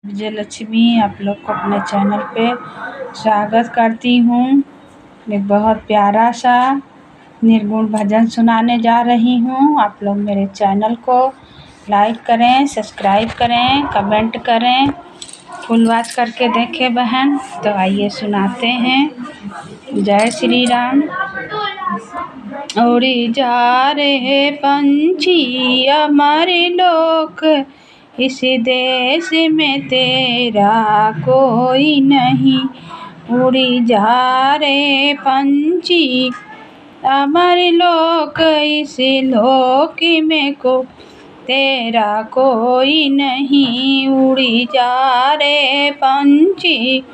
विजयलक्ष्मी आप लोग को अपने चैनल पे स्वागत करती हूँ। एक बहुत प्यारा सा निर्गुण भजन सुनाने जा रही हूँ। आप लोग मेरे चैनल को लाइक करें, सब्सक्राइब करें, कमेंट करें, फुल वॉच करके देखें बहन। तो आइए सुनाते हैं। जय श्री राम। उड़ी जा रहे पंछी हमारे लोक, इस देश में तेरा कोई नहीं। उड़ी जा रहे पंछी हमारे लोक, इस लोक में को तेरा कोई नहीं। उड़ी जा रहे पंछी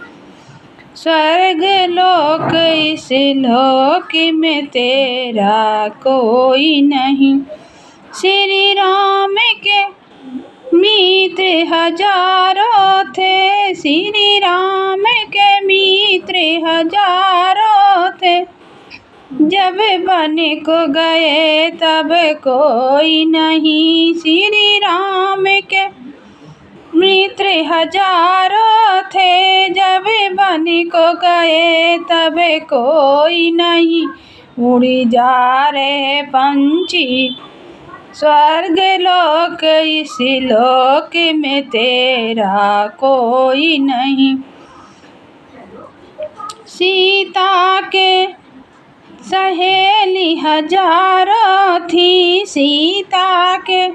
स्वर्ग लोक, इस लोक में तेरा कोई नहीं। श्री राम के मित्र हजारों थे, श्री राम के मित्र हजारों थे। जब वन को गए तब कोई नहीं। श्री राम के मित्र हजारों थे, जब वन को गए तब कोई नहीं। उड़ी जा रहे पंछी स्वर्ग लोक, इस लोक में तेरा कोई नहीं। सीता के सहेली हजारों थी, सीता के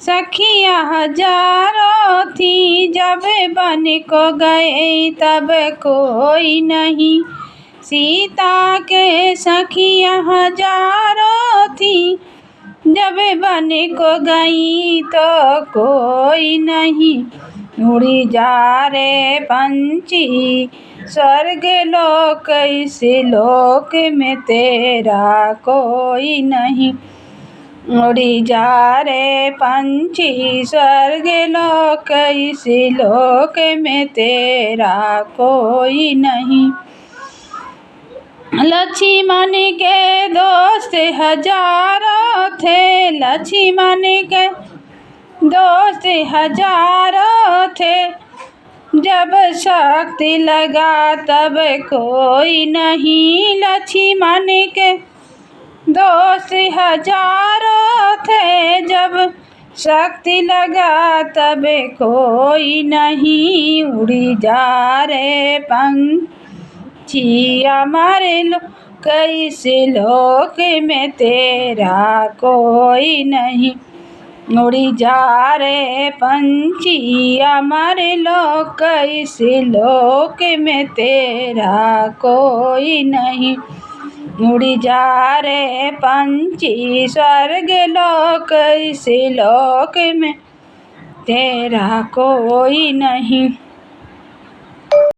सखियाँ हजारों थी। जब वन को गए तब कोई नहीं। सीता के सखियाँ हजारों थी, जब वन को गई तो कोई नहीं। उड़ी जा रहे पंछी स्वर्ग लोक, इस लोक में तेरा कोई नहीं। उड़ी जा रहे पंछी स्वर्ग लोक, इस लोक में तेरा कोई नहीं। लक्ष्मण के दोस्त हजारों थे, लक्ष्मण के दोस्त हजारों थे। जब शक्ति लगा तब कोई नहीं। लक्ष्मण के दोस्त हजारों थे, जब शक्ति लगा तब कोई नहीं। उड़ी जा रहे पंछी हमारे लोक, इस लोक में तेरा कोई नहीं। उड़ी जा रहे पंछी हमारे लोक, इस लोक में तेरा कोई नहीं। उड़ी जा रहे पंछी स्वर्ग लोक, इस लोक में तेरा कोई नहीं।